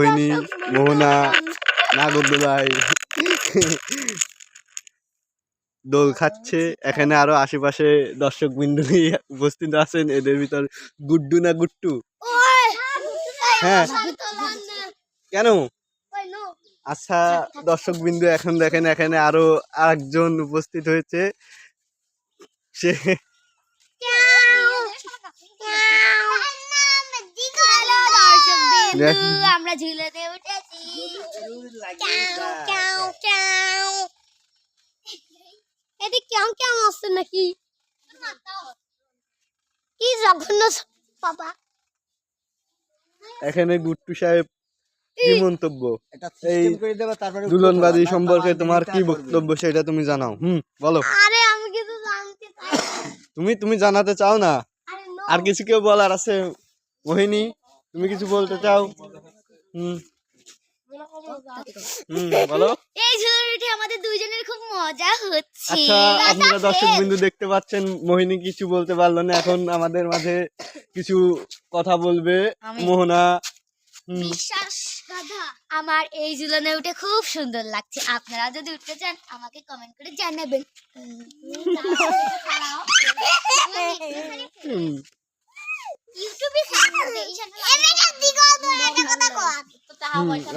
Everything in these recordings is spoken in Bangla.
মোহিনী, মোহনা, নাগরদোলায় দোল খাচ্ছে। এখানে আরো আশেপাশে দর্শক বিন্দু উপস্থিত আছেন। এদের ভিতর গুড্ডু না গুট্টু? হ্যাঁ, কেন? আচ্ছা দর্শক বিন্দু, এখন দেখেন এখানে আরো আরেকজন উপস্থিত হয়েছে। সে আমরা ঝুলেতে উঠেছি। এদিকে কেমন কেমন আসছে নাকি? কি জঘন্য বাবা। এখানে গুট্টু সাহেব কি মন্তব্য? এই দুলনবাদী সম্পর্কে তোমার কি বক্তব্য সেটা তুমি জানাও। বলো। আরে আমি কিছু জানতে চাই। তুমি জানাতে চাও না? আর কিছু কেউ বলার আছে? মোহিনী, তুমি কিছু বলতে চাও? বলো। এই ঝুলুটি আমাদের দুইজনের খুব মজা হচ্ছে। আচ্ছা, আপনারা দর্শক বিন্দু দেখতে পাচ্ছেন মোহিনী কিছু বলতে পারলো না। এখন আমাদের মাঝে কিছু কথা বলবে মোহনা। বিশ্বাস গাধা, আমার এই ঝুলনে উঠে খুব সুন্দর লাগছে। আপনারা যদি উঠতে চান আমাকে কমেন্ট করে জানাবেন।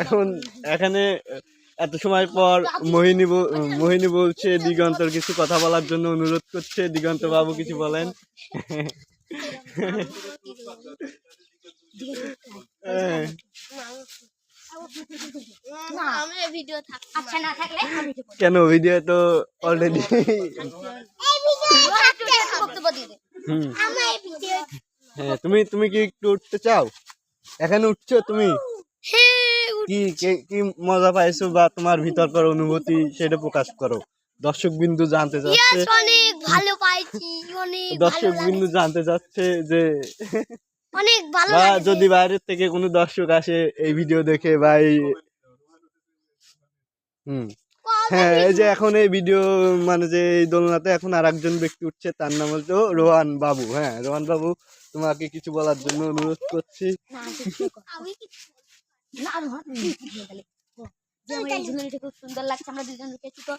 এখন এখানে এত সময় পর মোহিনী বলছে দিগন্তর কিছু কথা বলার জন্য অনুরোধ করছে। দিগন্ত বাবু কিছু বলেন। কেন? ভিডিও তো অলরেডি। হ্যাঁ, তুমি কি একটু উঠতে চাও? এখানে উঠছো তুমি? কি মজা পাইছো বা তোমার ভিতরকার অনুভূতি সেটা প্রকাশ করো। দর্শক বিন্দু জানতে চাচ্ছে। অনেক ভালো পাইছি, অনেক দর্শক বিন্দু জানতে চাচ্ছে যে অনেক ভালো বা যদি বাইরের থেকে কোনো দর্শক আসে এই ভিডিও দেখে বা এই হ্যাঁ, এই যে এখন এই ভিডিও মানে যে এই দোলনাতে এখন আর একজন ব্যক্তি উঠছে, তার নাম হচ্ছে রোহান বাবু। হ্যাঁ, রোহান বাবু, তোমাকে কিছু বলার জন্য অনুরোধ করছি। খুব সুন্দর লাগছে, আমরা দুজন উঠেছি তো।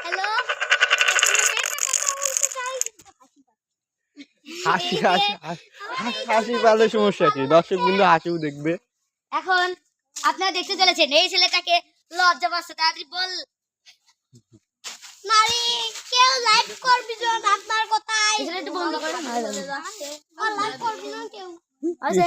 হ্যালো, হাসি পালে সমস্যা কি? দর্শক বিন্দু হাসিও দেখবে। এখন আপনারা দেখতে চলেছেন এই ছেলেটাকে লজ্জা পাচ্ছে, তাড়াতাড়ি বল। নারী কেউ লাইক করবি না আপনার কথাই। এটা একটু বন্ধ করে না, লাইক করবি না কেউ। আছে